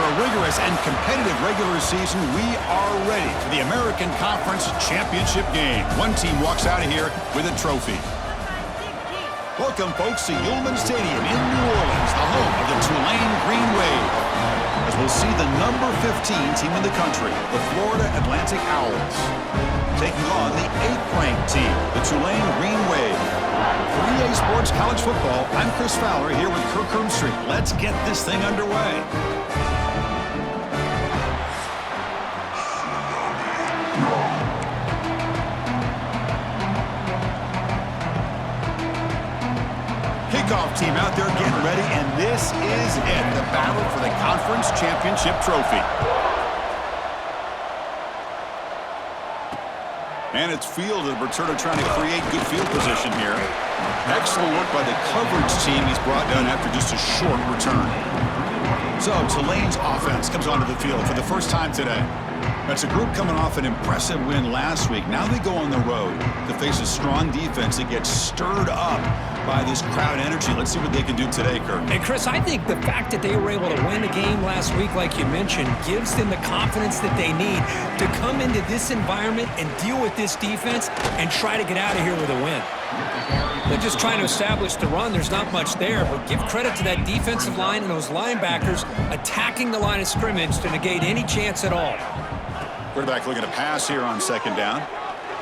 After a rigorous and competitive regular season, we are ready for the American Conference Championship game. One team walks out of here with a trophy. Welcome, folks, to Yulman Stadium in New Orleans, the home of the Tulane Green Wave, as we'll see the number 15 team in the country, the Florida Atlantic Owls, taking on the 8th-ranked team, the Tulane Green Wave. For EA Sports College Football, I'm Chris Fowler here with Kirk Herbstreit. Let's get this thing underway. Kickoff team out there getting ready, and this is it, the battle for the Conference Championship Trophy. And it's fielded. Returner trying to create good field position here. Excellent work by the coverage team he's brought down after just a short return. So Tulane's offense comes onto the field for the first time today. That's a group coming off an impressive win last week. Now they go on the road to face a strong defense that gets stirred up by this crowd energy. Let's see what they can do today, Kirk. And Chris, I think the fact that they were able to win the game last week, like you mentioned, gives them the confidence that they need to come into this environment and deal with this defense and try to get out of here with a win. They're just trying to establish the run. There's not much there, but give credit to that defensive line and those linebackers attacking the line of scrimmage to negate any chance at all. Quarterback looking to pass here on second down.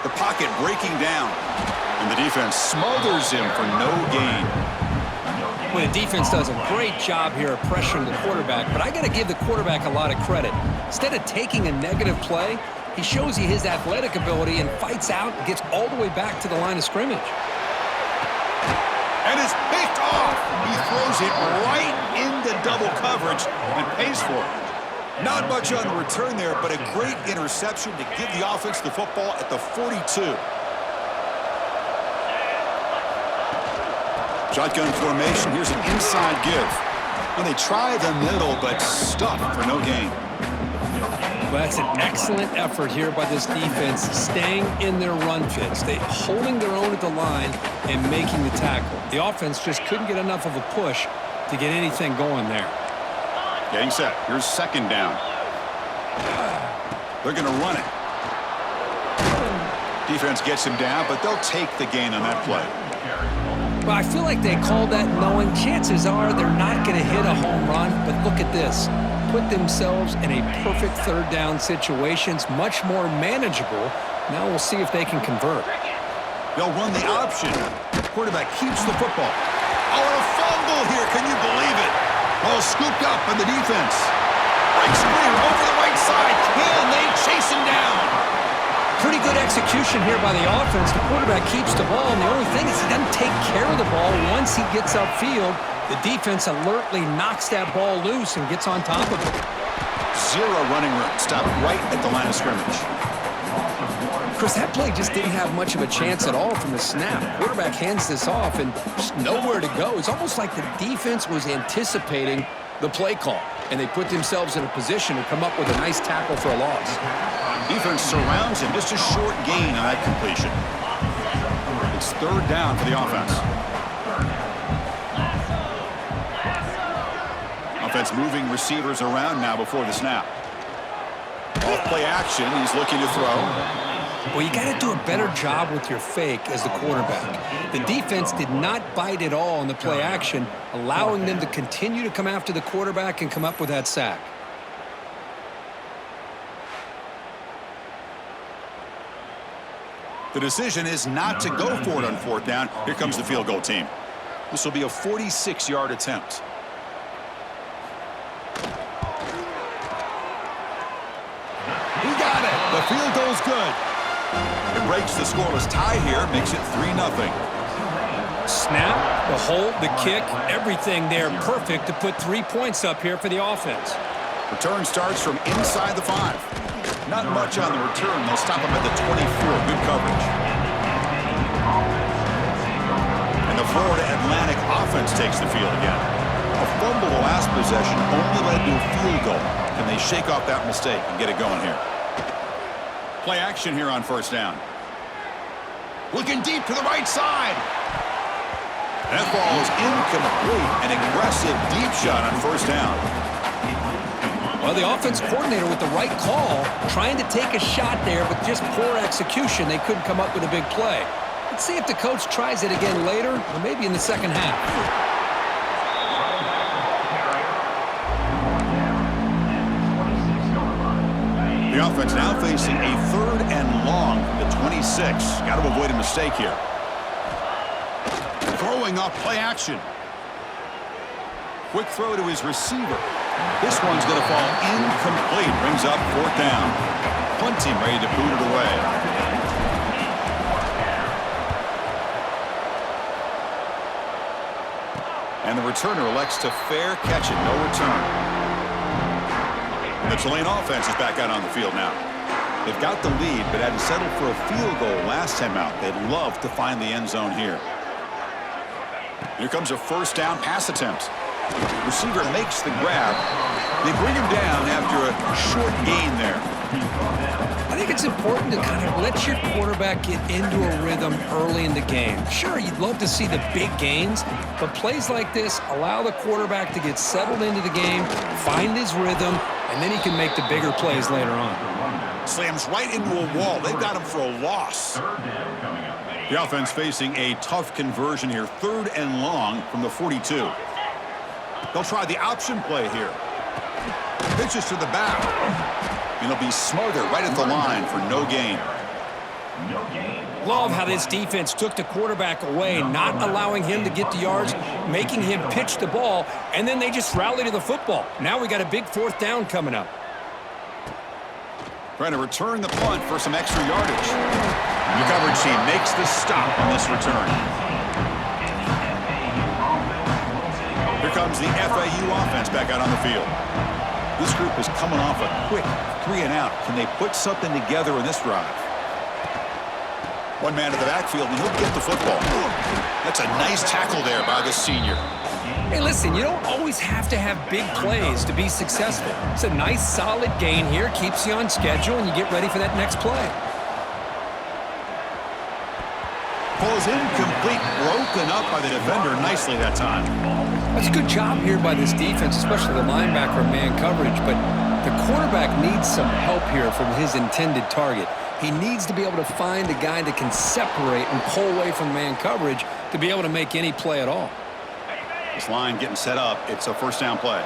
The pocket breaking down. And the defense smothers him for no gain. Well, the defense does a great job here of pressuring the quarterback, but I got to give the quarterback a lot of credit. Instead of taking a negative play, he shows you his athletic ability and fights out and gets all the way back to the line of scrimmage. And it's picked off. He throws it right into double coverage and pays for it. Not much on the return there, but a great interception to give the offense the football at the 42. Shotgun formation. Here's an inside give. And they try the middle, but stuffed for no gain. Well, that's an excellent effort here by this defense, staying in their run fits. They holding their own at the line and making the tackle. The offense just couldn't get enough of a push to get anything going there. Getting set. Here's second down. They're going to run it. Defense gets him down, but they'll take the gain on that play. Well, I feel like they called that knowing chances are they're not going to hit a home run, but look at this. Put themselves in a perfect third down situation. It's much more manageable. Now we'll see if they can convert. They'll run the option. Quarterback keeps the football. Oh, and a fumble here. Can you believe it? Ball scooped up by the defense. Breaks free over the right side. Can they chase him down? Pretty good execution here by the offense. The quarterback keeps the ball, and the only thing is he doesn't take care of the ball once he gets upfield. The defense alertly knocks that ball loose and gets on top of it. Zero running room. Stopped right at the line of scrimmage. Chris, that play just didn't have much of a chance at all from the snap. Quarterback hands this off and just nowhere to go. It's almost like the defense was anticipating the play call, and they put themselves in a position to come up with a nice tackle for a loss. Defense surrounds him. Just a short gain on that completion. It's third down for the offense. Offense moving receivers around now before the snap. Off play action. He's looking to throw. Well, you got to do a better job with your fake as the quarterback. The defense did not bite at all in the play action, allowing them to continue to come after the quarterback and come up with that sack. The decision is not to go for it on fourth down. Here comes the field goal team. This will be a 46-yard attempt. He got it. The field goal's good. It breaks the scoreless tie here, makes it 3-0. Snap, the hold, the kick, everything there perfect to put 3 points up here for the offense. Return starts from inside the 5. Not much on the return. They'll stop him at the 24. Good coverage. And the Florida Atlantic offense takes the field again. A fumble the last possession only led to a field goal. Can they shake off that mistake and get it going here? Play action here on first down. Looking deep to the right side. That ball is incomplete. An aggressive deep shot on first down. Well, the offense coordinator with the right call, trying to take a shot there, but just poor execution. They couldn't come up with a big play. Let's see if the coach tries it again later, or maybe in the second half. The offense now facing a 3rd and long at 26. Got to avoid a mistake here. Throwing off play action. Quick throw to his receiver. This one's going to fall incomplete. Brings up 4th down. Punt team ready to boot it away. And the returner elects to fair catch it. No return. The Tulane offense is back out on the field now. They've got the lead, but had to settle for a field goal last time out. They'd love to find the end zone here. Here comes a 1st down pass attempt. Receiver makes the grab. They bring him down after a short gain there. I think it's important to kind of let your quarterback get into a rhythm early in the game. Sure, you'd love to see the big gains, but plays like this allow the quarterback to get settled into the game, find his rhythm, and then he can make the bigger plays later on. Slams right into a wall. They've got him for a loss. The offense facing a tough conversion here. 3rd and long from the 42. They'll try the option play here. Pitches to the back. And it'll be Smothers right at the line for no gain. Love how this defense took the quarterback away, not allowing him to get the yards, making him pitch the ball, and then they just rally to the football. Now we got a big 4th down coming up. Trying to return the punt for some extra yardage. The coverage team makes the stop on this return. Here comes the FAU offense back out on the field. This group is coming off a quick 3 and out. Can they put something together in this drive? One man to the backfield, and he'll get the football. That's a nice tackle there by the senior. Hey, listen, you don't always have to have big plays to be successful. It's a nice, solid gain here. Keeps you on schedule, and you get ready for that next play. Ball is incomplete, broken up by the defender nicely that time. That's a good job here by this defense, especially the linebacker in man coverage, but the quarterback needs some help here from his intended target. He needs to be able to find a guy that can separate and pull away from man coverage to be able to make any play at all. This line getting set up. It's a 1st down play.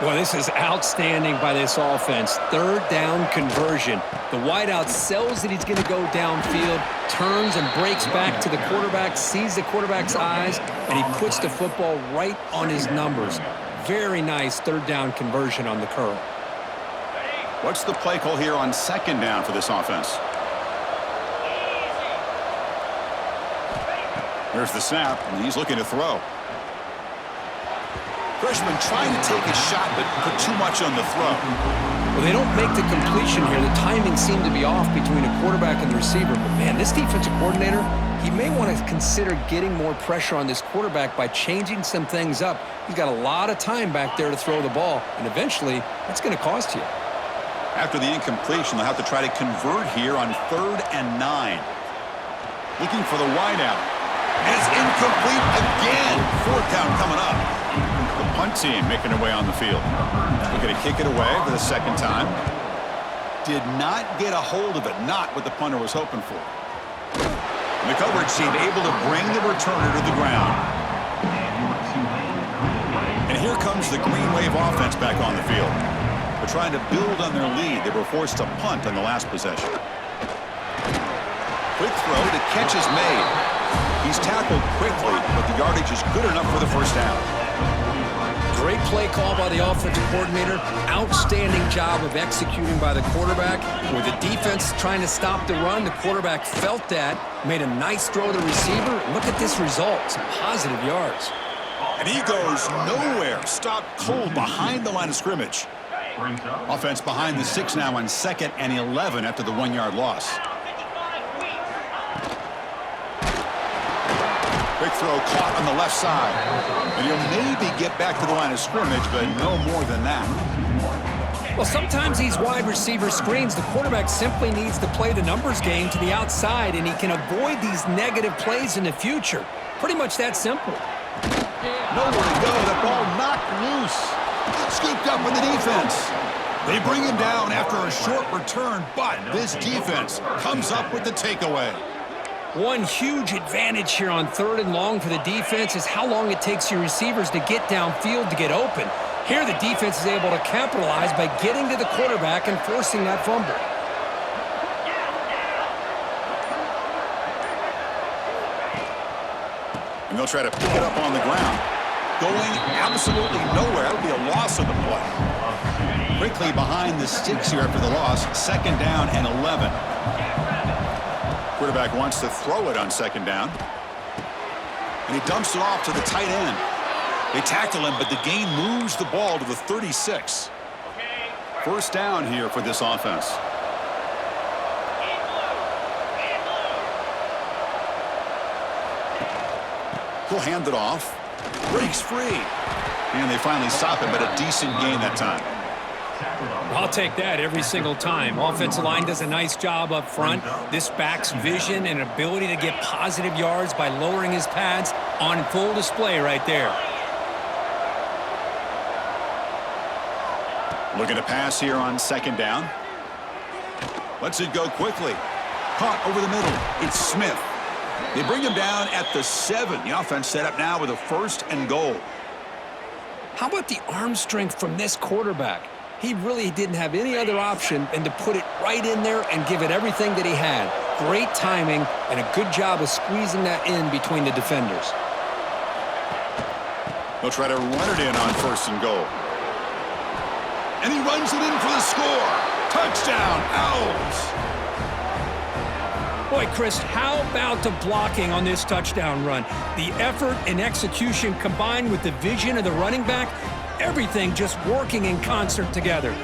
Well, this is outstanding by this offense. 3rd down conversion. The wideout sells that he's going to go downfield, turns and breaks back to the quarterback, sees the quarterback's eyes, and he puts the football right on his numbers. Very nice 3rd down conversion on the curl. What's the play call here on 2nd down for this offense? There's the snap, and he's looking to throw. Freshman trying to take a shot, but put too much on the throw. Well, they don't make the completion here. The timing seemed to be off between a quarterback and the receiver. But, man, this defensive coordinator, he may want to consider getting more pressure on this quarterback by changing some things up. He's got a lot of time back there to throw the ball, and eventually that's going to cost you. After the incompletion, they'll have to try to convert here on 3rd and 9. Looking for the wideout. And it's incomplete again. 4th down coming up. The punt team making their way on the field. Looking to kick it away for the 2nd time. Did not get a hold of it. Not what the punter was hoping for. And the coverage team able to bring the returner to the ground. And here comes the Green Wave offense back on the field. They're trying to build on their lead. They were forced to punt on the last possession. Quick throw, the catch is made. He's tackled quickly, but the yardage is good enough for the 1st down. Great play call by the offensive coordinator. Outstanding job of executing by the quarterback. With the defense trying to stop the run, the quarterback felt that, made a nice throw to the receiver. Look at this result, some positive yards. And he goes nowhere. Stopped cold behind the line of scrimmage. Offense behind the 6 now on 2nd and 11 after the 1-yard loss. Big throw caught on the left side. And he'll maybe get back to the line of scrimmage, but no more than that. Well, sometimes these wide receiver screens, the quarterback simply needs to play the numbers game to the outside, and he can avoid these negative plays in the future. Pretty much that simple. Nowhere to go. The ball knocked loose. Scooped up with the defense. They bring him down after a short return, but this defense comes up with the takeaway. One huge advantage here on 3rd and long for the defense is how long it takes your receivers to get downfield to get open. Here the defense is able to capitalize by getting to the quarterback and forcing that fumble. And they'll try to pick it up on the ground. Going absolutely nowhere. That'll be a loss of the play. Quickly behind the sticks here after the loss. 2nd down and 11. Quarterback wants to throw it on 2nd down. And he dumps it off to the tight end. They tackle him, but the gain moves the ball to the 36. 1st down here for this offense. He'll hand it off. Breaks free. And they finally stop him, but a decent gain that time. I'll take that every single time. Offensive line does a nice job up front. This back's vision and ability to get positive yards by lowering his pads on full display right there. Looking to pass here on 2nd down. Lets it go quickly. Caught over the middle. It's Smith. They bring him down at the 7. The offense set up now with a 1st and goal. How about the arm strength from this quarterback? He really didn't have any other option than to put it right in there and give it everything that he had. Great timing and a good job of squeezing that in between the defenders. He'll try to run it in on 1st and goal. And he runs it in for the score. Touchdown, Owls. Boy, Chris, how about the blocking on this touchdown run? The effort and execution combined with the vision of the running back, everything just working in concert together.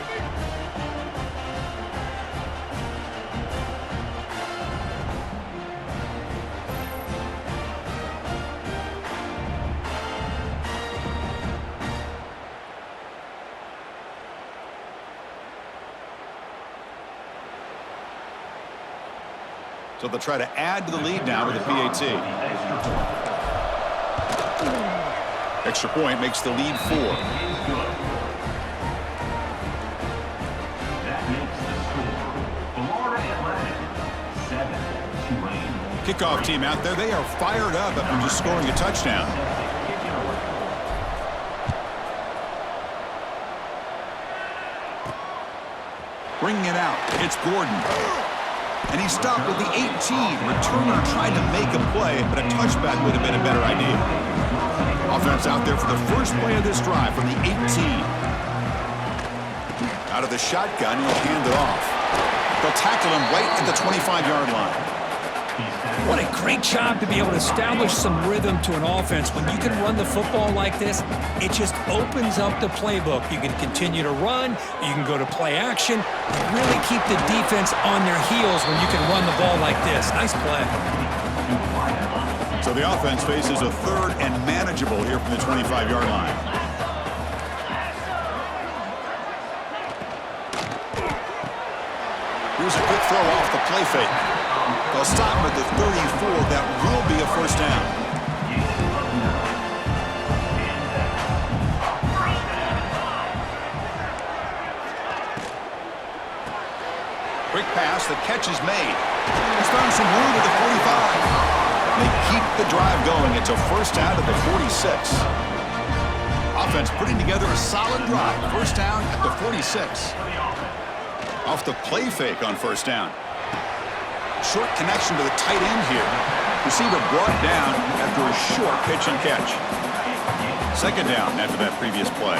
So they'll try to add to the lead now with a PAT. Extra point makes the lead 4. Kickoff team out there. They are fired up after just scoring a touchdown. Bringing it out. It's Gordon. And he stopped at the 18. Returner tried to make a play, but a touchback would have been a better idea. Offense out there for the first play of this drive from the 18. Out of the shotgun, he'll hand it off. They'll tackle him right at the 25-yard line. What a great job to be able to establish some rhythm to an offense. When you can run the football like this, it just opens up the playbook. You can continue to run. You can go to play action. You really keep the defense on their heels when you can run the ball like this. Nice play. So the offense faces a 3rd and manageable here from the 25-yard line. Here's a quick throw off the play fake. They'll stop him at the 34. That will be a 1st down. Quick pass. The catch is made. He's found some room at the 45. They keep the drive going. It's a 1st down at the 46. Offense putting together a solid drive. 1st down at the 46. Off the play fake on 1st down. Short connection to the tight end here. Receiver brought down after a short pitch and catch. 2nd down after that previous play.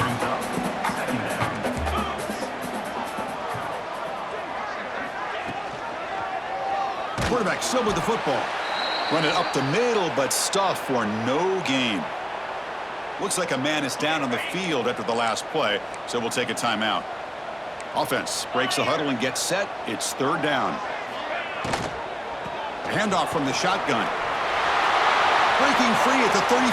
Quarterback still with the football. Run it up the middle, but stuff for no gain. Looks like a man is down on the field after the last play, so we'll take a timeout. Offense breaks the huddle and gets set. It's 3rd down. Handoff from the shotgun. Breaking free at the 35.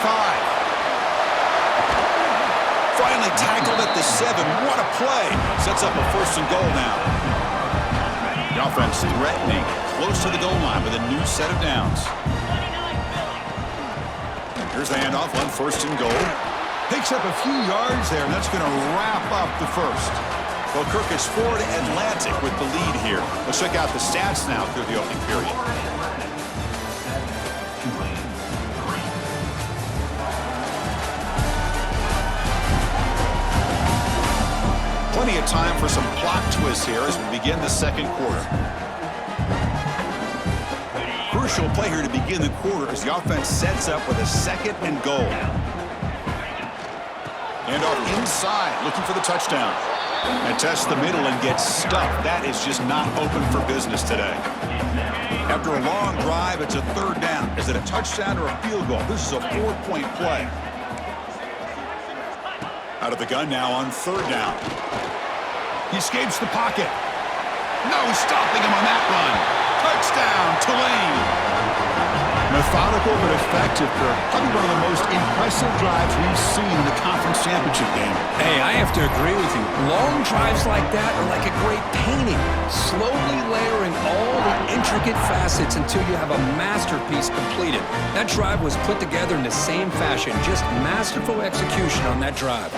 Finally tackled at the 7. What a play. Sets up a 1st and goal now. The offense threatening close to the goal line with a new set of downs. Here's the handoff on 1st and goal. Picks up a few yards there, and that's going to wrap up the 1st. Well, Kirk, it's Florida Atlantic with the lead here. Let's check out the stats now through the opening period. Plenty of time for some plot twists here as we begin the second quarter. Crucial play here to begin the quarter as the offense sets up with a 2nd and goal. And off inside, looking for the touchdown. And tests the middle and gets stuffed. That is just not open for business today. After a long drive, it's a 3rd down. Is it a touchdown or a field goal? This is a 4-point play. Out of the gun now on 3rd down. He escapes the pocket. No stopping him on that run. Touchdown, Tulane. Methodical but effective, Kirk. Probably one of the most impressive drives we've seen in the conference championship game. Hey, I have to agree with you. Long drives like that are like a great painting, slowly layering all the intricate facets until you have a masterpiece completed. That drive was put together in the same fashion, just masterful execution on that drive.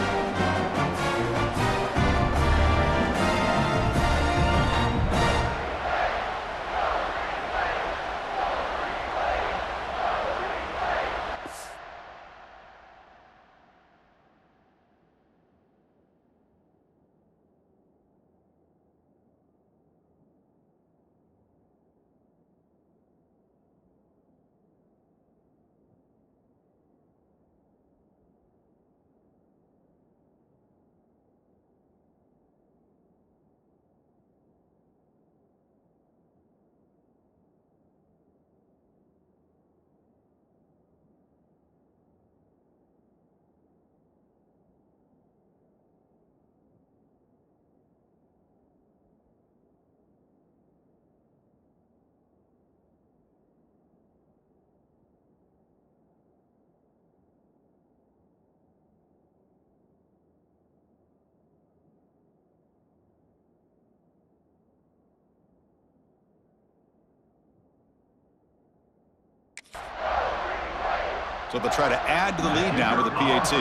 So they'll try to add to the lead now with a PAT.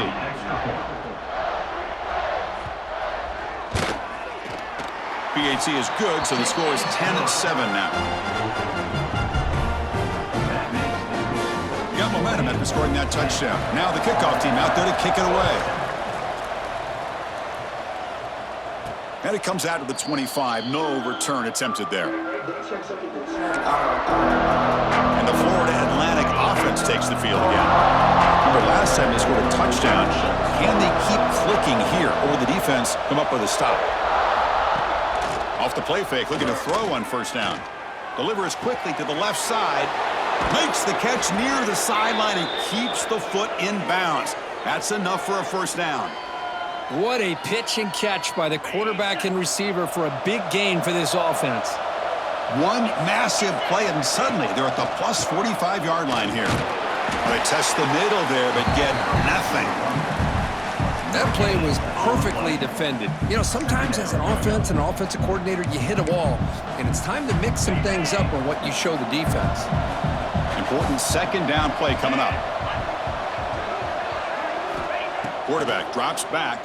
PAT is good, so the score is 10-7 now. Got momentum after scoring that touchdown. Now the kickoff team out there to kick it away. And it comes out to the 25. No return attempted there. And the Florida Atlantic offense takes the field again. Remember, last time they scored a touchdown. Can they keep clicking here, or will the defense come up with a stop? Off the play fake, looking to throw on 1st down. Delivers quickly to the left side. Makes the catch near the sideline and keeps the foot in bounds. That's enough for a 1st down. What a pitch and catch by the quarterback and receiver for a big gain for this offense. One massive play, and suddenly they're at the plus 45-yard line here. They test the middle there, but get nothing. That play was perfectly defended. You know, sometimes as an offense and an offensive coordinator, you hit a wall, and it's time to mix some things up on what you show the defense. Important 2nd down play coming up. Quarterback drops back.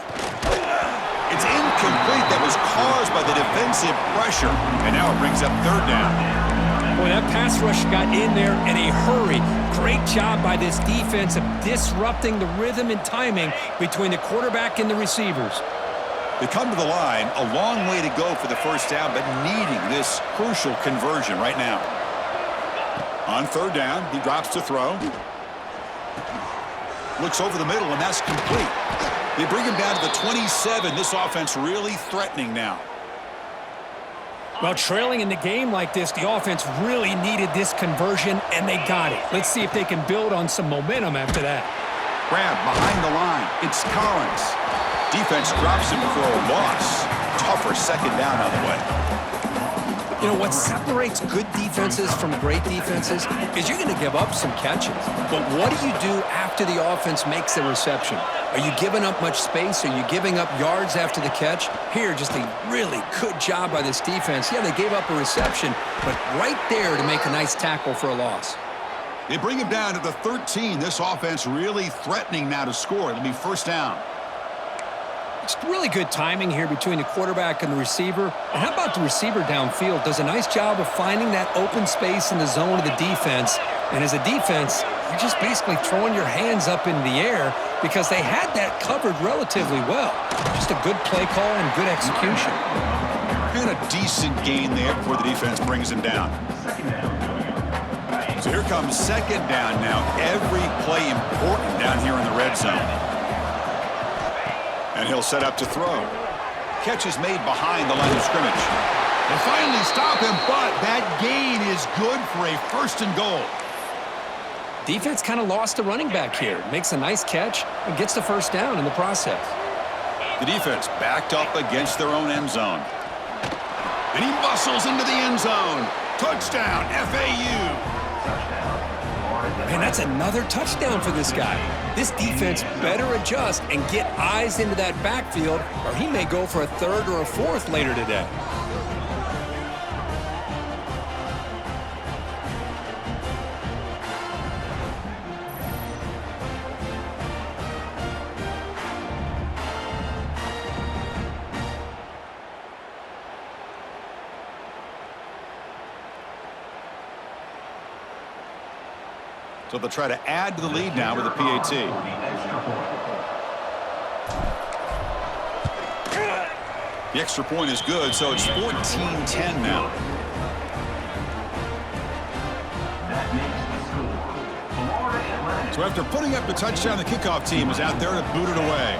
It's incomplete. That was caused by the defensive pressure. And now it brings up 3rd down. Boy, that pass rush got in there in a hurry. Great job by this defense of disrupting the rhythm and timing between the quarterback and the receivers. They come to the line, a long way to go for the 1st down, but needing this crucial conversion right now. On 3rd down, he drops to throw. Looks over the middle, and that's complete. They bring him down to the 27. This offense really threatening now. Well, trailing in the game like this, the offense really needed this conversion, and they got it. Let's see if they can build on some momentum after that. Grab behind the line. It's Collins. Defense drops him for a loss. Tougher 2nd down on the way. You know, what separates good defenses from great defenses is you're going to give up some catches. But what do you do after the offense makes the reception? Are you giving up much space? Are you giving up yards after the catch? Here, just a really good job by this defense. Yeah, they gave up a reception, but right there to make a nice tackle for a loss. They bring him down to the 13. This offense really threatening now to score. It'll be 1st down. It's really good timing here between the quarterback and the receiver. And how about the receiver downfield? Does a nice job of finding that open space in the zone of the defense. And as a defense, you're just basically throwing your hands up in the air because they had that covered relatively well. Just a good play call and good execution. And a decent gain there before the defense brings him down. So here comes second down now. Every play important down here in the red zone. And he'll set up to throw. Catch is made behind the line of scrimmage. They finally stop him, but that gain is good for a 1st and goal. Defense kind of lost a running back here. Makes a nice catch and gets the 1st down in the process. The defense backed up against their own end zone. And he muscles into the end zone. Touchdown, FAU. Man, that's another touchdown for this guy. This defense better adjust and get eyes into that backfield, or he may go for a 3rd or a 4th later today. So they'll try to add to the lead now with a PAT. The extra point is good, so it's 14-10 now. So after putting up the touchdown, the kickoff team is out there to boot it away.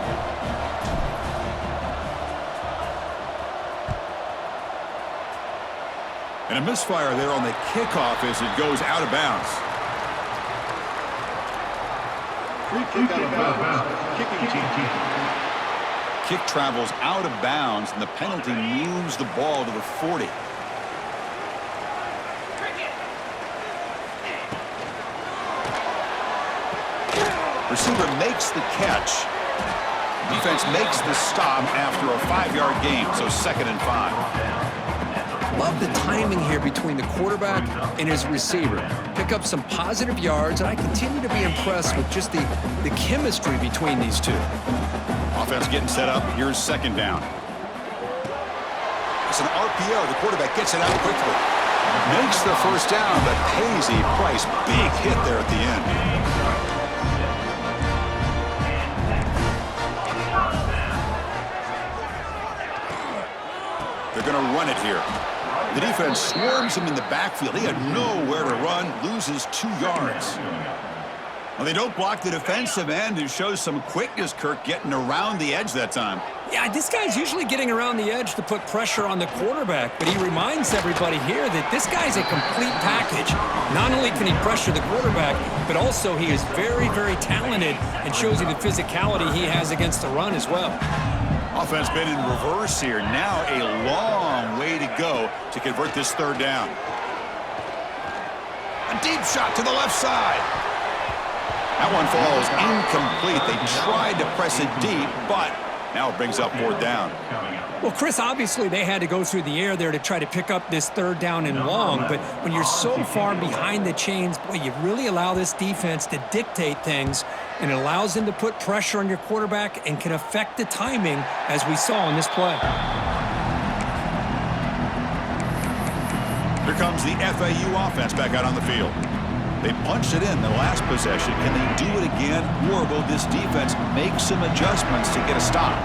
And a misfire there on the kickoff as it goes out of bounds. Kick out of bounds. Kicking team. Kick travels out of bounds, and the penalty moves the ball to the 40. Receiver makes the catch. Defense makes the stop after a 5-yard gain, so 2nd and 5. Love the timing here between the quarterback and his receiver. Pick up some positive yards, and I continue to be impressed with just the chemistry between these two. Offense getting set up. Here's 2nd down. It's an RPO. The quarterback gets it out quickly. Makes the 1st down, but pays a price. Big hit there at the end. They're going to run it here. The defense swarms him in the backfield. He had nowhere to run, loses 2 yards. Well, they don't block the defensive end, who shows some quickness, Kirk, getting around the edge that time. Yeah, this guy's usually getting around the edge to put pressure on the quarterback, but he reminds everybody here that this guy's a complete package. Not only can he pressure the quarterback, but also he is very, very talented and shows you the physicality he has against the run as well. Offense been in reverse here. Now a long way to go to convert this 3rd down. A deep shot to the left side. That one falls incomplete. They tried to press it deep, but now it brings up 4th down. Well, Chris, obviously they had to go through the air there to try to pick up this 3rd down and long, but when you're so far behind the chains, boy, you really allow this defense to dictate things, and it allows them to put pressure on your quarterback and can affect the timing, as we saw in this play. Here comes the FAU offense back out on the field. They punched it in the last possession. Can they do it again, or will this defense make some adjustments to get a stop?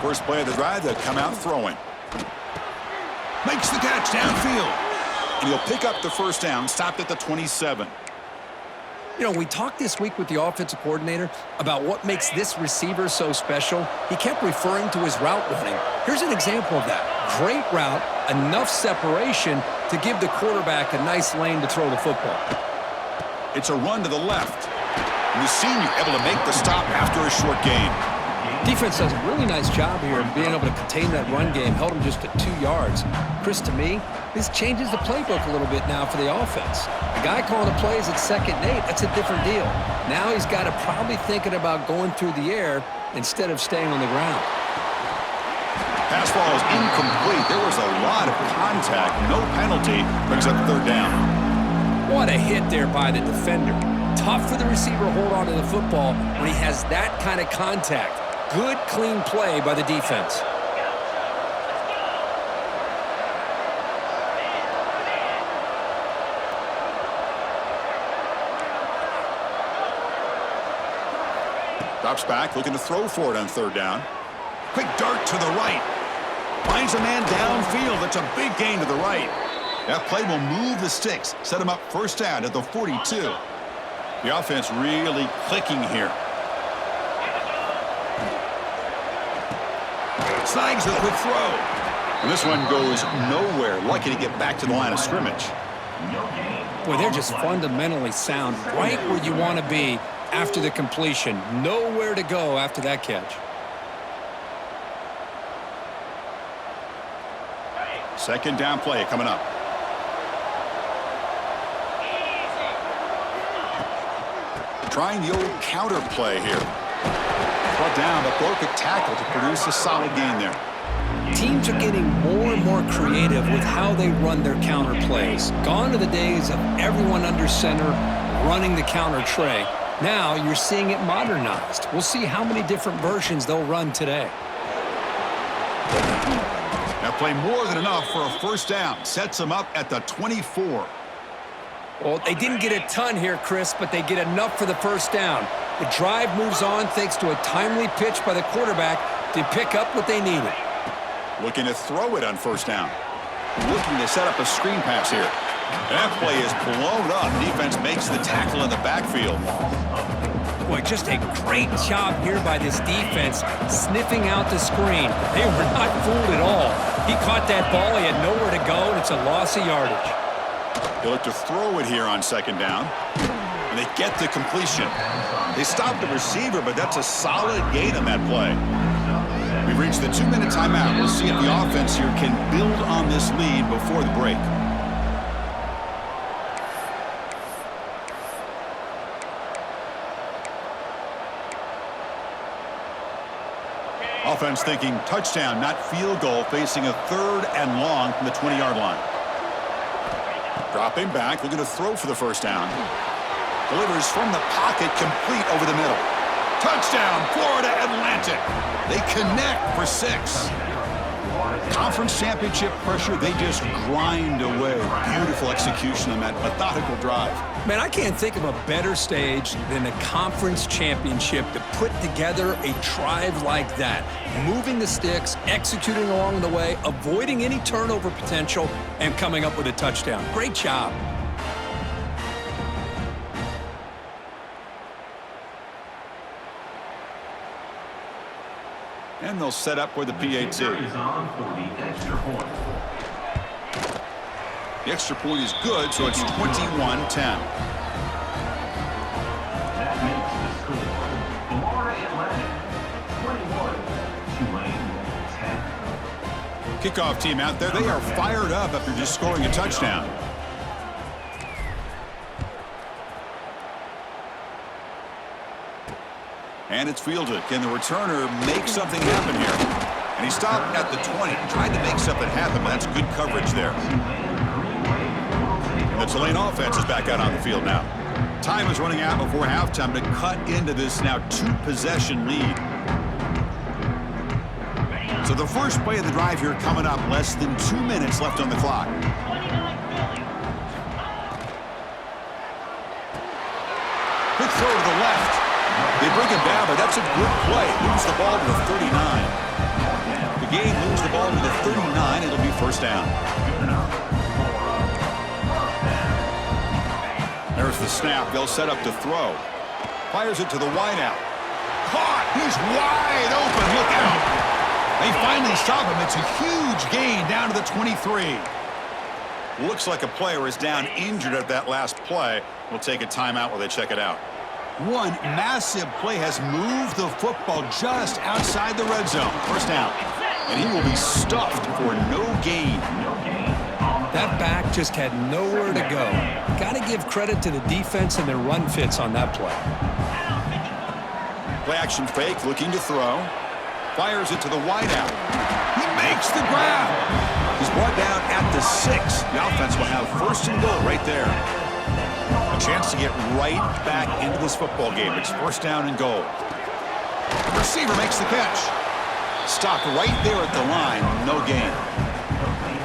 First play of the drive, they'll come out throwing. Makes the catch downfield. And he'll pick up the 1st down, stopped at the 27. You know, we talked this week with the offensive coordinator about what makes this receiver so special. He kept referring to his route running. Here's an example of that. Great route, enough separation to give the quarterback a nice lane to throw the football. It's a run to the left. And the senior able to make the stop after a short gain. Defense does a really nice job here of being able to contain that run game, held him just at 2 yards. Chris, to me, this changes the playbook a little bit now for the offense. The guy calling the plays at 2nd and 8, that's a different deal. Now he's got to probably thinking about going through the air instead of staying on the ground. Pass ball is incomplete. There was a lot of contact. No penalty. Brings up 3rd down. What a hit there by the defender. Tough for the receiver to hold on to the football when he has that kind of contact. Good, clean play by the defense. Drops back, looking to throw for it on third down. Quick dart to the right. Finds a man downfield. That's a big gain to the right. That play will move the sticks. Set him up first down at the 42. The offense really clicking here. Snags the quick throw. And this one goes nowhere. Lucky to get back to the line of scrimmage. Boy, they're just fundamentally sound. Right where you want to be after the completion. Nowhere to go after that catch. Second down play coming up. Trying the old counter play here. Brought down, but broke a tackle to produce a solid gain there. Teams are getting more and more creative with how they run their counter plays. Gone are the days of everyone under center running the counter tray. Now you're seeing it modernized. We'll see how many different versions they'll run today. That play more than enough for a first down. Sets them up at the 24. Well, they didn't get a ton here, Chris, but they get enough for the first down. The drive moves on thanks to a timely pitch by the quarterback to pick up what they needed. Looking to throw it on first down. Looking to set up a screen pass here. That play is blown up. Defense makes the tackle in the backfield. Boy, just a great job here by this defense, sniffing out the screen. They were not fooled at all. He caught that ball. He had nowhere to go, and it's a loss of yardage. They look to throw it here on second down. And they get the completion. They stop the receiver, but that's a solid gain on that play. We've reached the 2-minute timeout. We'll see if the offense here can build on this lead before the break. Offense thinking touchdown, not field goal, facing a 3rd and long from the 20-yard line. Dropping back, looking to throw for the first down. Delivers from the pocket, complete over the middle. Touchdown, Florida Atlantic. They connect for 6. Conference championship pressure, they just grind away. Beautiful execution on that methodical drive. Man, I can't think of a better stage than a conference championship to put together a drive like that. Moving the sticks, executing along the way, avoiding any turnover potential, and coming up with a touchdown. Great job. And they'll set up with the PAT. The extra point is good, so it's 21-10. That makes the score Florida Atlantic 21, Tulane 10. Kickoff team out there. They are fired up after just scoring a touchdown. And it's fielded. Can the returner make something happen here? And he stopped at the 20. Tried to make something happen, but that's good coverage there. And the Tulane offense is back out on the field now. Time is running out before halftime to cut into this now 2-possession lead. So the first play of the drive here coming up. Less than 2 minutes left on the clock. Quick throw to the left. They bring him down, but that's a good play. Moves the ball to the 39. The game moves the ball to the 39. It'll be first down. There's the snap. They'll set up to throw. Fires it to the wideout. Caught. He's wide open. Look out. They finally stop him. It's a huge gain down to the 23. Looks like a player is down injured at that last play. We'll take a timeout while they check it out. One massive play has moved the football just outside the red zone. First down. And he will be stuffed for no gain. That back just had nowhere to go. Got to give credit to the defense and their run fits on that play. Play action fake, looking to throw. Fires it to the wideout. He makes the grab. He's brought down at the 6. The offense will have first and goal right there. A chance to get right back into this football game. It's first down and goal. Number receiver makes the catch. Stopped right there at the line. No gain.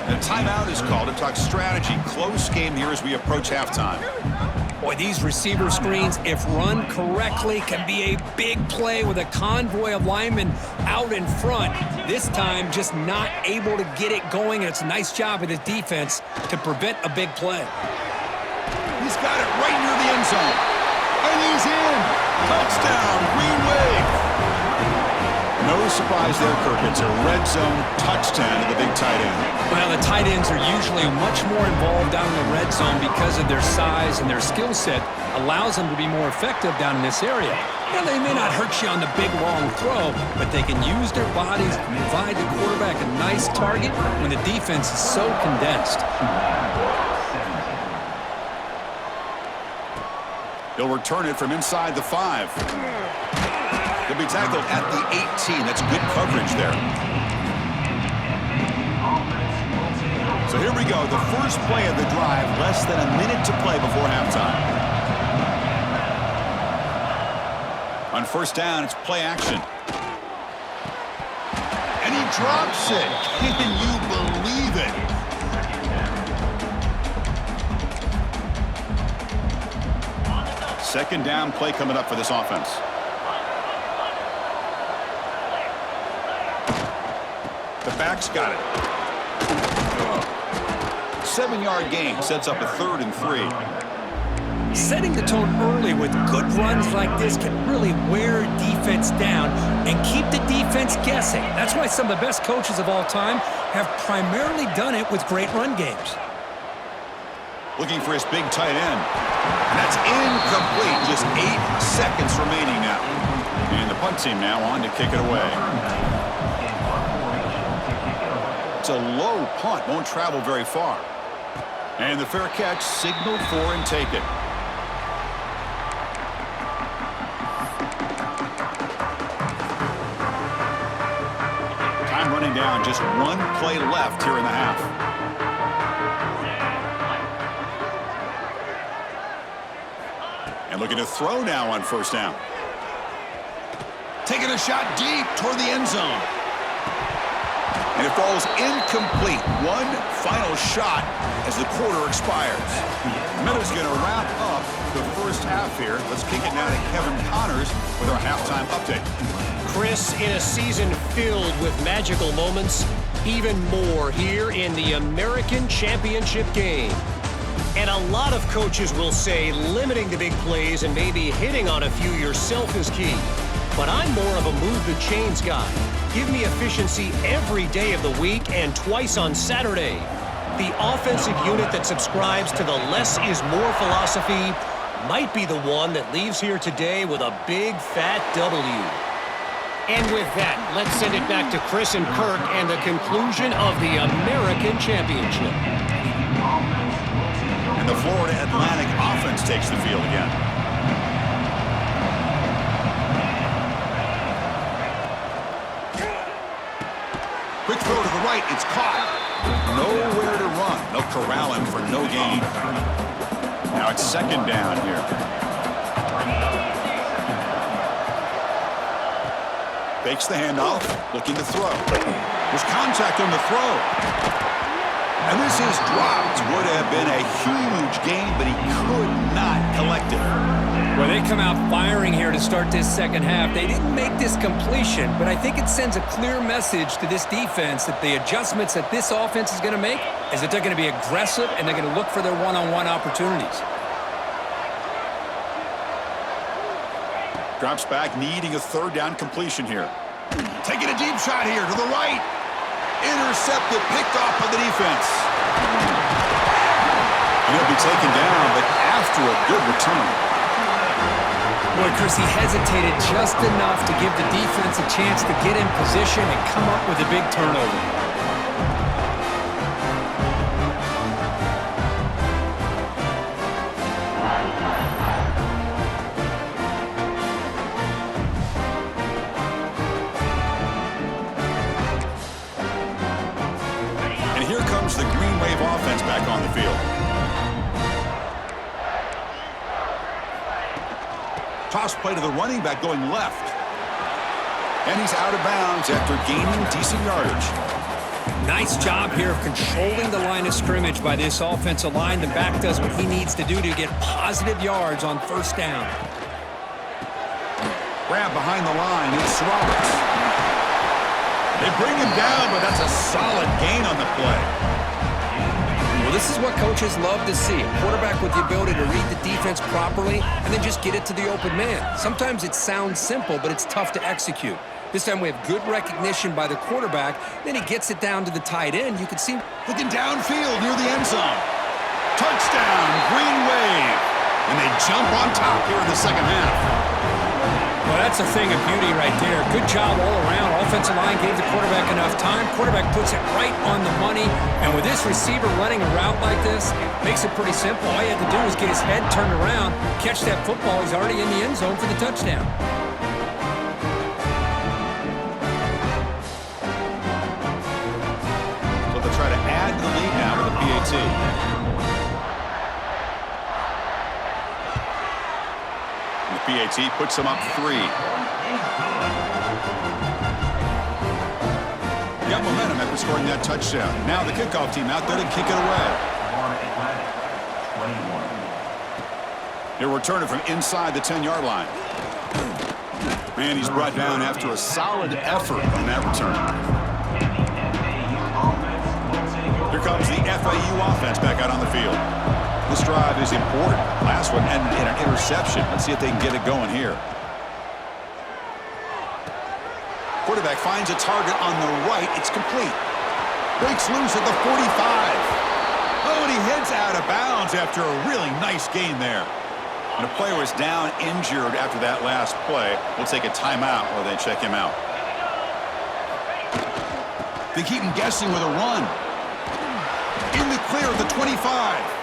The timeout is called to talk strategy. Close game here as we approach halftime. Boy, these receiver screens, if run correctly, can be a big play with a convoy of linemen out in front. This time, just not able to get it going, and it's a nice job with his defense to prevent a big play. He's got it right near the end zone. And he's in. Touchdown, Green Wave. No surprise there, Kirk. It's a red zone touchdown to the big tight end. Well, the tight ends are usually much more involved down in the red zone because of their size, and their skill set allows them to be more effective down in this area. Now, they may not hurt you on the big, long throw, but they can use their bodies to provide the quarterback a nice target when the defense is so condensed. He'll return it from inside the 5. He'll be tackled at the 18. That's good coverage there. So here we go. The first play of the drive. Less than a minute to play before halftime. On first down, it's play action. And he drops it. Can you believe it? Second down play coming up for this offense. The back's got it. 7-yard gain sets up a 3rd and 3. Setting the tone early with good runs like this can really wear defense down and keep the defense guessing. That's why some of the best coaches of all time have primarily done it with great run games. Looking for his big tight end. And that's incomplete. Just 8 seconds remaining now. And the punt team now on to kick it away. It's a low punt. Won't travel very far. And the fair catch signaled for and taken. Time running down. Just 1 play left here in the half. And looking to throw now on first down. Taking a shot deep toward the end zone. And it falls incomplete. One final shot as the quarter expires. Miller's going to wrap up the first half here. Let's kick it now to Kevin Connors with our halftime update. Chris, in a season filled with magical moments, even more here in the American Championship game. And a lot of coaches will say limiting the big plays and maybe hitting on a few yourself is key. But I'm more of a move the chains guy. Give me efficiency every day of the week and twice on Saturday. The offensive unit that subscribes to the less is more philosophy might be the one that leaves here today with a big fat W. And with that, let's send it back to Chris and Kirk and the conclusion of the American Championship. And the Florida Atlantic offense takes the field again. Quick throw to the right. It's caught. Nowhere to run. They'll corral him for no gain. Now it's second down here. Fakes the handoff. Looking to throw. There's contact on the throw. And this is dropped. Would have been a huge gain, but he could not collect it. Well, they come out firing here to start this second half. They didn't make this completion, but I think it sends a clear message to this defense that the adjustments that this offense is going to make is that they're going to be aggressive and they're going to look for their one-on-one opportunities. Drops back, needing a third down completion here. Taking a deep shot here to the right. Intercepted, picked off by the defense. And he'll be taken down, but after a good return. Boy, Chris, he hesitated just enough to give the defense a chance to get in position and come up with a big turnover. The Green Wave offense back on the field. Toss play to the running back going left. And he's out of bounds after gaining decent yardage. Nice job here of controlling the line of scrimmage by this offensive line. The back does what he needs to do to get positive yards on first down. Grab behind the line. It's Roberts. They bring him down, but that's a solid gain on the play. Well, this is what coaches love to see. A quarterback with the ability to read the defense properly and then just get it to the open man. Sometimes it sounds simple, but it's tough to execute. This time we have good recognition by the quarterback. Then he gets it down to the tight end. You can see looking downfield near the end zone. Touchdown, Green Wave. And they jump on top here in the second half. Well, that's a thing of beauty right there. Good job all around. Offensive line gave the quarterback enough time. Quarterback puts it right on the money. And with this receiver running a route like this, makes it pretty simple. All you had to do was get his head turned around, catch that football. He's already in the end zone for the touchdown. So they'll try to add to the lead now with a PAT. PAT puts them up 3. Got momentum after scoring that touchdown. Now the kickoff team out there to kick it away. He'll return it from inside the 10-yard line. And he's brought down after a solid effort on that return. Here comes the FAU offense back out on the field. This drive is important. Last one ended in an interception. Let's see if they can get it going here. Quarterback finds a target on the right. It's complete. Breaks loose at the 45. Oh, and he heads out of bounds after a really nice gain there. And a player was down injured after that last play. We'll take a timeout while they check him out. They keep him guessing with a run. In the clear at the 25.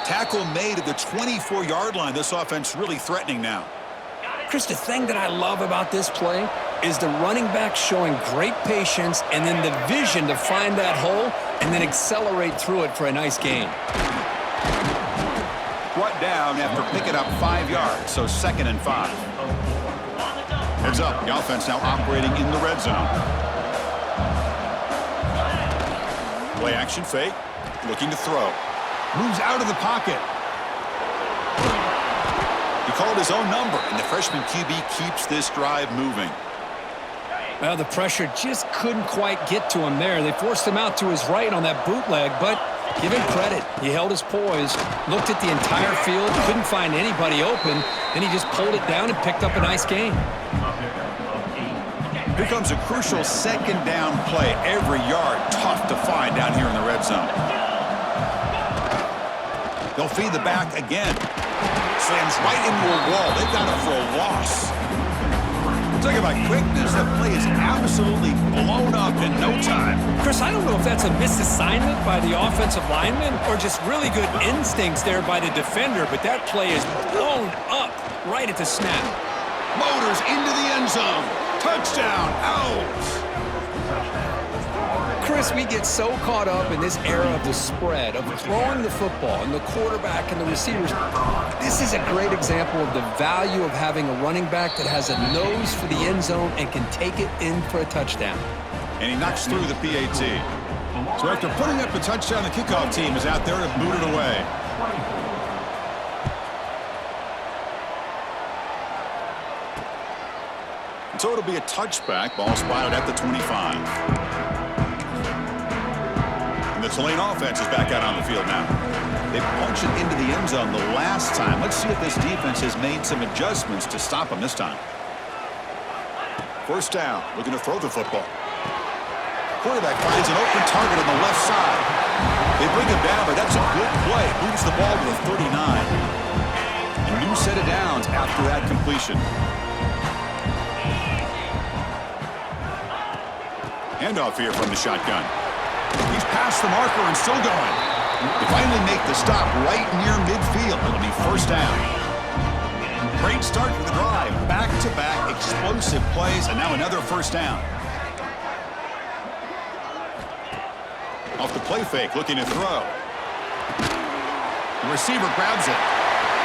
Tackle made at the 24-yard line. This offense really threatening now. Chris, the thing that I love about this play is the running back showing great patience and then the vision to find that hole and then accelerate through it for a nice gain. Brought down after picking up 5 yards, so 2nd and 5. Heads up, the offense now operating in the red zone. Play action fake, looking to throw. Moves out of the pocket. He called his own number, and the freshman QB keeps this drive moving. Well, the pressure just couldn't quite get to him there. They forced him out to his right on that bootleg, but give him credit. He held his poise, looked at the entire field, couldn't find anybody open, then he just pulled it down and picked up a nice gain. Here comes a crucial 2nd down play. Every yard tough to find down here in the red zone. They'll feed the back again. Slams right into a wall. They've got it for a loss. Talk about quickness. The play is absolutely blown up in no time. Chris, I don't know if that's a misassignment by the offensive lineman or just really good instincts there by the defender, but that play is blown up right at the snap. Motors into the end zone. Touchdown. Out. Chris, we get so caught up in this era of the spread, of throwing the football and the quarterback and the receivers. This is a great example of the value of having a running back that has a nose for the end zone and can take it in for a touchdown. And he knocks through the PAT. So after putting up a touchdown, the kickoff team is out there to boot it away. And so it'll be a touchback. Ball spotted at the 25. And the Tulane offense is back out on the field now. They punched it into the end zone the last time. Let's see if this defense has made some adjustments to stop them this time. First down, looking to throw the football. Quarterback finds an open target on the left side. They bring him down, but that's a good play. Moves the ball to the 39. A new set of downs after that completion. Handoff here from the shotgun. He's past the marker and still going. They finally make the stop right near midfield. It'll be first down. Great start to the drive. Back-to-back explosive plays, and now another first down. Off the play fake, looking to throw. The receiver grabs it.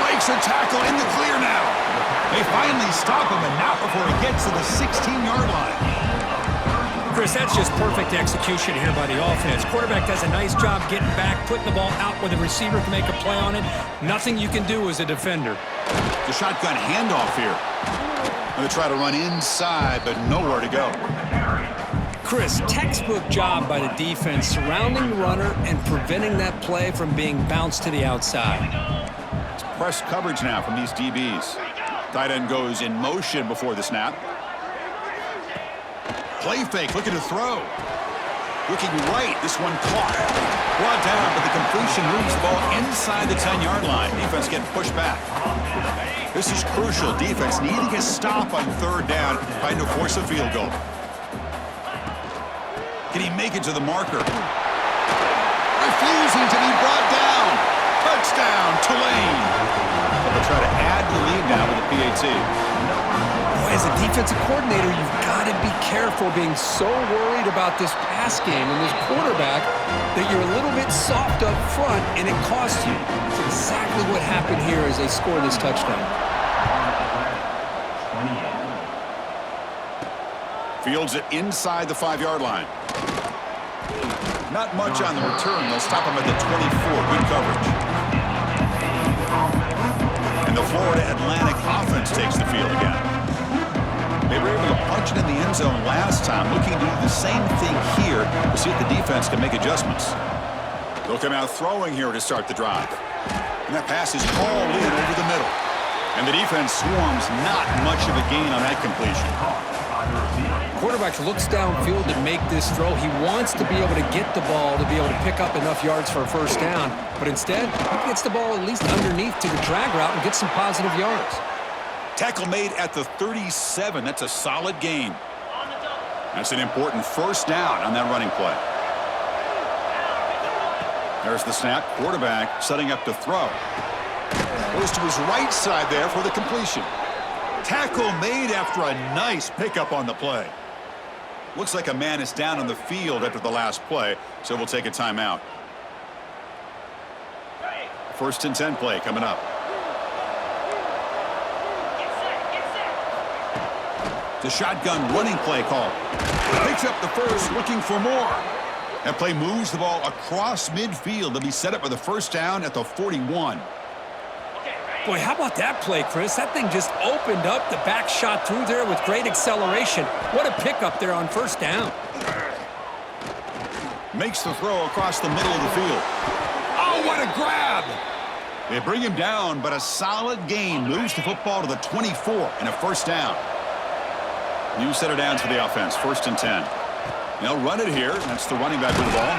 Breaks a tackle in the clear now. They finally stop him, and not before he gets to the 16-yard line. Chris, that's just perfect execution here by the offense. Quarterback does a nice job getting back, putting the ball out where the receiver can make a play on it. Nothing you can do as a defender. The shotgun handoff here. Going to try to run inside, but nowhere to go. Chris, textbook job by the defense surrounding the runner and preventing that play from being bounced to the outside. It's press coverage now from these DBs. Tight end goes in motion before the snap. Play fake, looking to throw. Looking right, this one caught. Brought down, but the completion moves the ball inside the 10-yard line. Defense getting pushed back. This is crucial. Defense needing a stop on third down, trying to force a field goal. Can he make it to the marker? Refusing to be brought down. Touchdown, Tulane. They'll try to add the lead now with the PAT. Boy, as a defensive coordinator, you've got to be careful being so worried about this pass game and this quarterback that you're a little bit soft up front and it costs you. It's exactly what happened here as they score this touchdown. Fields it inside the 5-yard line. Not much on the return. They'll stop him at the 24. Good coverage. And the Florida Atlantic offense takes the field again. They were able to punch it in the end zone last time, looking to do the same thing here to see if the defense can make adjustments. They'll come out throwing here to start the drive. And that pass is hauled in over the middle. And the defense swarms, not much of a gain on that completion. Quarterback looks downfield to make this throw. He wants to be able to get the ball to be able to pick up enough yards for a first down. But instead, he gets the ball at least underneath to the drag route and gets some positive yards. Tackle made at the 37. That's a solid gain. That's an important first down on that running play. There's the snap. Quarterback setting up to throw. Goes to his right side there for the completion. Tackle made after a nice pickup on the play. Looks like a man is down on the field after the last play, so we'll take a timeout. First and 10 play coming up. The shotgun running play call. Picks up the first, looking for more. That play moves the ball across midfield to be set up with a first down at the 41. Boy, how about that play, Chris? That thing just opened up. The back shot through there with great acceleration. What a pickup there on first down. Makes the throw across the middle of the field. Oh, what a grab! They bring him down, but a solid gain moves the football to the 24 and a first down. New set of downs for the offense, first and 10. They'll run it here. That's the running back with the ball.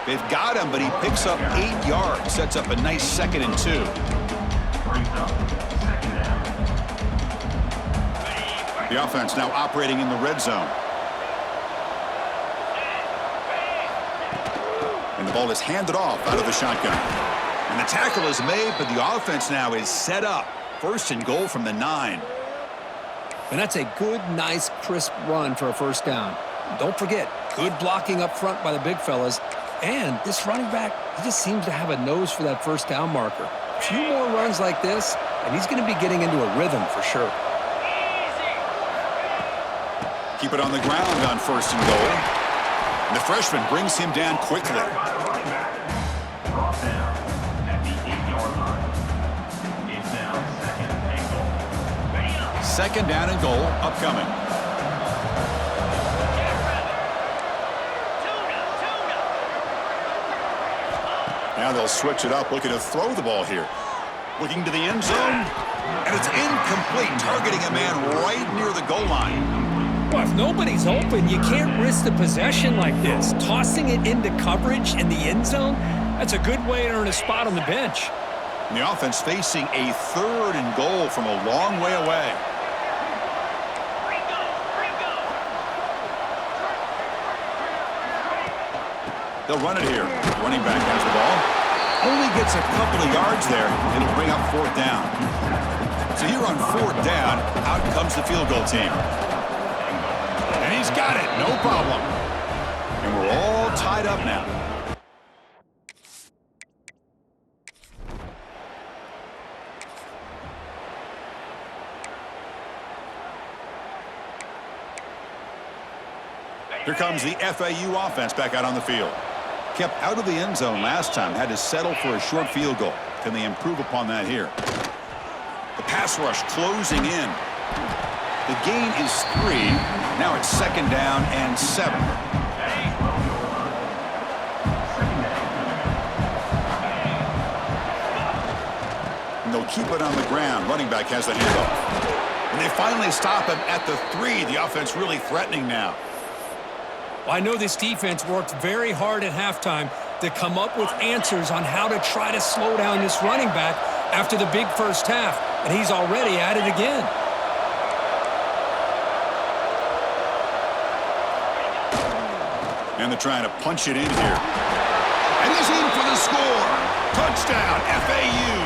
They've got him, but he picks up 8 yards. Sets up a nice 2nd and 2. The offense now operating in the red zone. And the ball is handed off out of the shotgun. And the tackle is made, but the offense now is set up. First and goal from the 9. And that's a good, nice, crisp run for a first down. Don't forget, good blocking up front by the big fellas. And this running back, he just seems to have a nose for that first down marker. A few more runs like this, and he's going to be getting into a rhythm for sure. Keep it on the ground on first and goal. And the freshman brings him down quickly. Second down and goal upcoming. Now they'll switch it up, looking to throw the ball here. Looking to the end zone, and it's incomplete, targeting a man right near the goal line. Well, if nobody's open, you can't risk the possession like this. Tossing it into coverage in the end zone, that's a good way to earn a spot on the bench. And the offense facing a 3rd and goal from a long way away. They'll run it here. Running back has the ball. Only gets a couple of yards there. It'll bring up 4th down. So here on 4th down, out comes the field goal team. And he's got it. No problem. And we're all tied up now. Here comes the FAU offense back out on the field. Kept out of the end zone last time, had to settle for a short field goal. Can they improve upon that here? The pass rush closing in. The gain is 3. Now it's 2nd down and 7. And they'll keep it on the ground. Running back has the handoff. And they finally stop him at the 3. The offense really threatening now. Well, I know this defense worked very hard at halftime to come up with answers on how to try to slow down this running back after the big first half, and he's already at it again. And they're trying to punch it in here. And he's in for the score. Touchdown, FAU.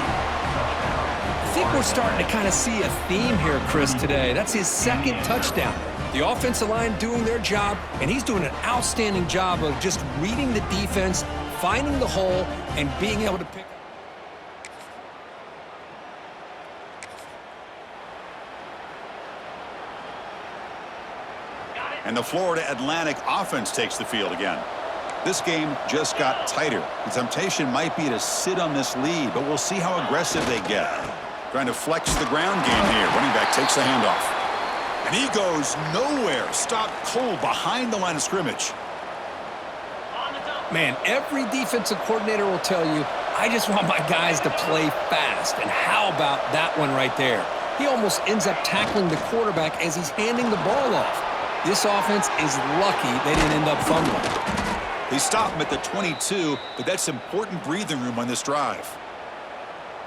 I think we're starting to kind of see a theme here, Chris, today. That's his 2nd touchdown. The offensive line doing their job, and he's doing an outstanding job of just reading the defense, finding the hole, and being able to pick. And the Florida Atlantic offense takes the field again. This game just got tighter. The temptation might be to sit on this lead, but we'll see how aggressive they get. Trying to flex the ground game here. Running back takes the handoff. And he goes nowhere. Stopped cold behind the line of scrimmage. Man, every defensive coordinator will tell you, I just want my guys to play fast. And how about that one right there? He almost ends up tackling the quarterback as he's handing the ball off. This offense is lucky they didn't end up fumbling. They stop him at the 22, but that's important breathing room on this drive.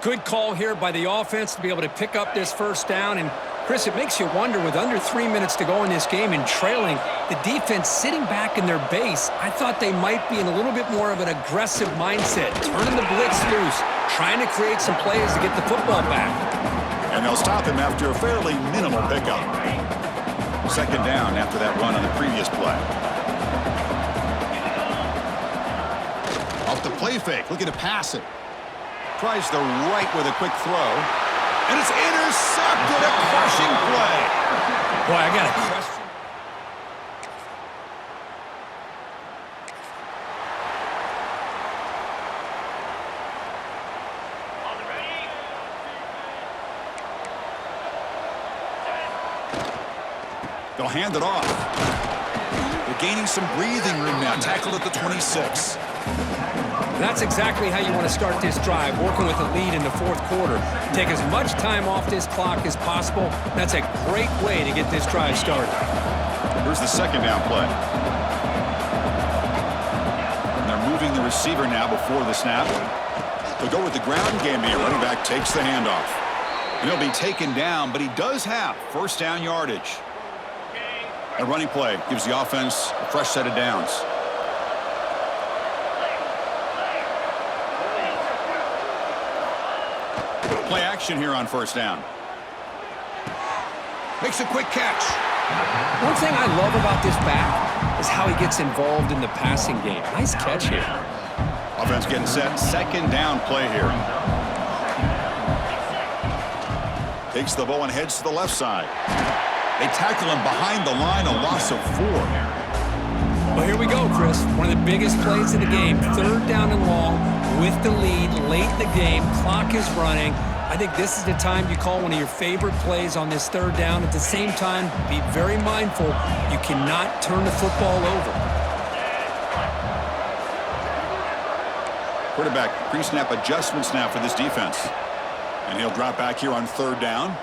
Good call here by the offense to be able to pick up this first down. And, Chris, it makes you wonder, with under 3 minutes to go in this game and trailing, the defense sitting back in their base, I thought they might be in a little bit more of an aggressive mindset, turning the blitz loose, trying to create some plays to get the football back. And they'll stop him after a fairly minimal pickup. 2nd down after that run on the previous play. Off the play fake, looking to pass it. Tries the right with a quick throw. And it's intercepted, a crushing play. Boy, I got a question. They'll hand it off. They're gaining some breathing room now. Tackled at the 26. That's exactly how you want to start this drive, working with a lead in the 4th quarter. Take as much time off this clock as possible. That's a great way to get this drive started. Here's the 2nd down play. And they're moving the receiver now before the snap. They'll go with the ground game here. Running back takes the handoff. And he'll be taken down, but he does have 1st down yardage. A running play gives the offense a fresh set of downs. Play action here on 1st down. Makes a quick catch. One thing I love about this back is how he gets involved in the passing game. Nice catch here. Offense getting set. 2nd down play here. Takes the ball and heads to the left side. They tackle him behind the line, a loss of 4. Well, here we go, Chris. One of the biggest plays of the game. 3rd down and long with the lead late in the game. Clock is running. I think this is the time you call one of your favorite plays on this 3rd down. At the same time, be very mindful. You cannot turn the football over. Quarterback pre-snap adjustments now for this defense. And he'll drop back here on 3rd down.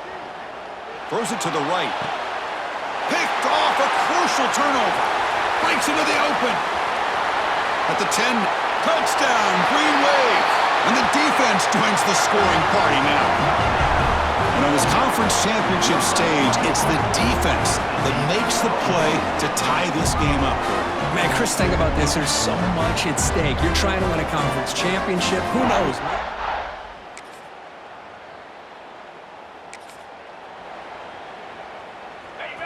Throws it to the right. Picked off, a crucial turnover. Breaks into the open. At the 10, touchdown, Green Wave. And the defense joins the scoring party now. And on this conference championship stage, it's the defense that makes the play to tie this game up. Man, Chris, think about this. There's so much at stake. You're trying to win a conference championship. Who knows?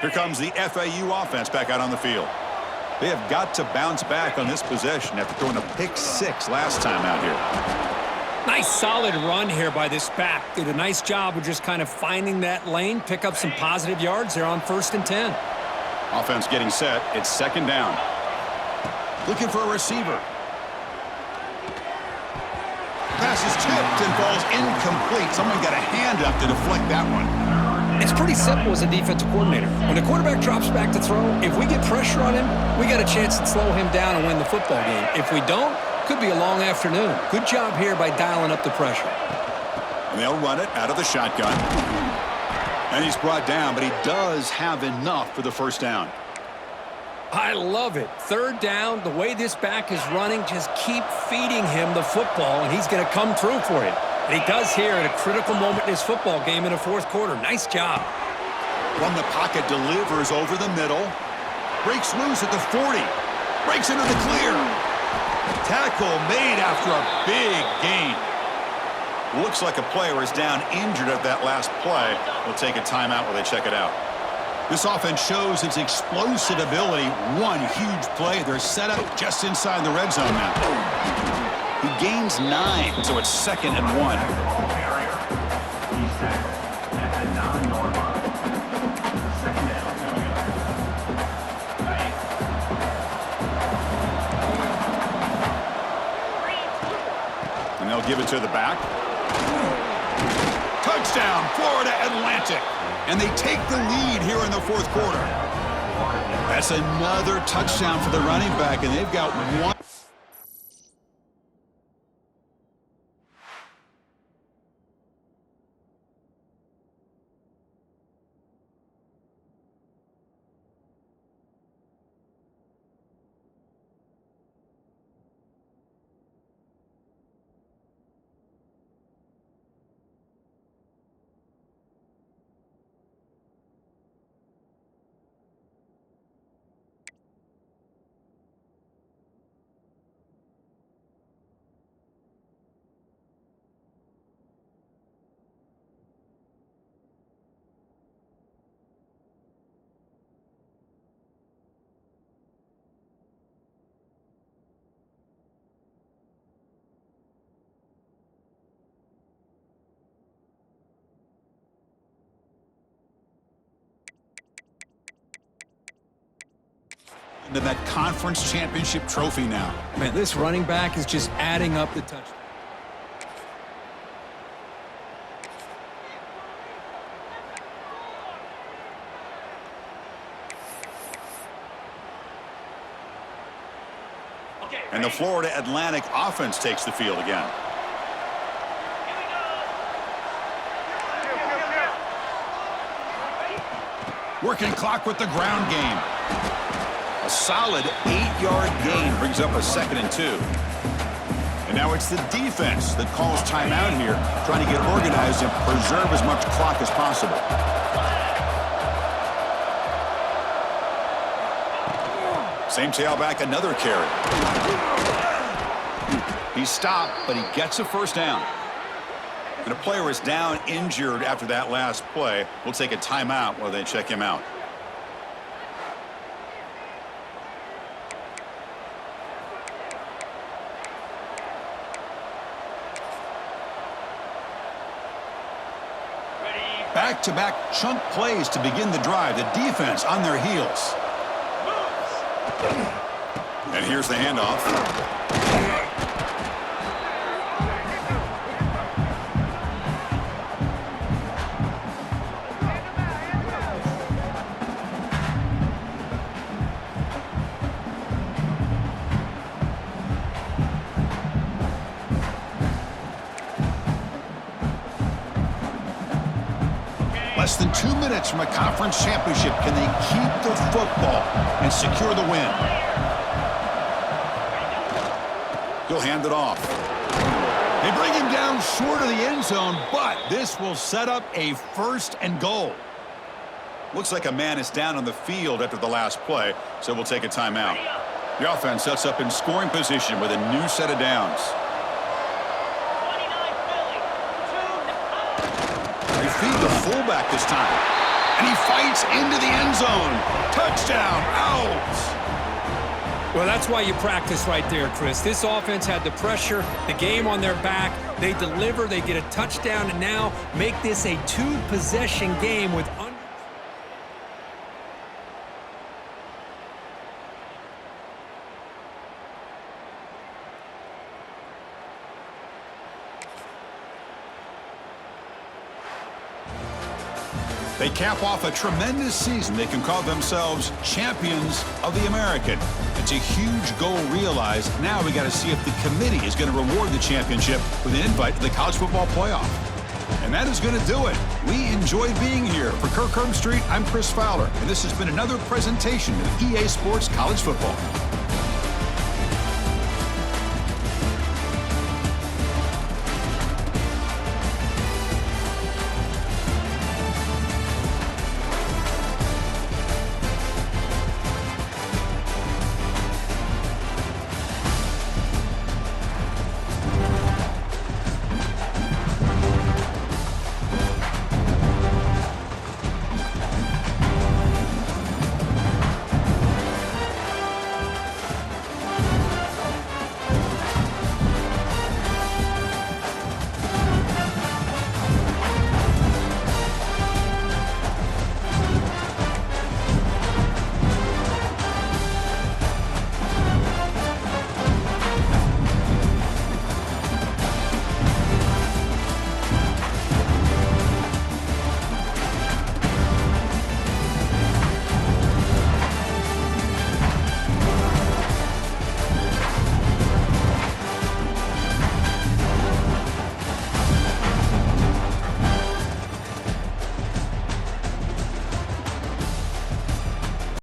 Here comes the FAU offense back out on the field. They have got to bounce back on this possession after throwing a pick 6 last time out here. Nice solid run here by this back. Did a nice job of just kind of finding that lane, pick up some positive yards there on 1st and 10. Offense getting set. It's second down. Looking for a receiver. Pass is tipped and falls incomplete. Someone got a hand up to deflect that one. It's pretty simple as a defensive coordinator. When the quarterback drops back to throw, if we get pressure on him, we got a chance to slow him down and win the football game. If we don't, could be a long afternoon. Good job here by dialing up the pressure. And they'll run it out of the shotgun. And he's brought down, but he does have enough for the first down. I love it. Third down, the way this back is running, just keep feeding him the football, and he's going to come through for you. And he does here at a critical moment in his football game in the fourth quarter. Nice job. From the pocket, delivers over the middle. Breaks loose at the 40. Breaks into the clear. Tackle made after a big gain. Looks like a player is down injured at that last play. We'll take a timeout while they check it out. This offense shows its explosive ability. One huge play. They're set up just inside the red zone now. He gains 9, so it's 2nd and 1. He's tackled at the 9-yard line. Second down coming up. And they'll give it to the back. Touchdown, Florida Atlantic. And they take the lead here in the fourth quarter. That's another touchdown for the running back, and they've got one. To that conference championship trophy now. Man, this running back is just adding up the touchdowns. And the Florida Atlantic offense takes the field again. Working clock with the ground game. A solid 8-yard gain brings up a 2nd and 2. And now it's the defense that calls timeout here, trying to get organized and preserve as much clock as possible. Same tailback, another carry. He's stopped, but he gets a first down. And a player is down injured after that last play. We'll take a timeout while they check him out. Back-to-back chunk plays to begin the drive. The defense on their heels. And here's the handoff. Less than 2 minutes from a conference championship. Can they keep the football and secure the win? He'll hand it off. They bring him down short of the end zone, but this will set up a 1st and goal. Looks like a man is down on the field after the last play, so we'll take a timeout. The offense sets up in scoring position with a new set of downs. They feed the fullback this time. And he fights into the end zone. Touchdown, out. Well, that's why you practice right there, Chris. This offense had the pressure, the game on their back. They deliver, they get a touchdown, and now make this a 2-possession game with They cap off a tremendous season. They can call themselves champions of the American. It's a huge goal realized. Now we got to see if the committee is going to reward the championship with an invite to the college football playoff. And that is going to do it. We enjoyed being here. For Kirk Herbstreit, I'm Chris Fowler, and this has been another presentation of EA Sports College Football.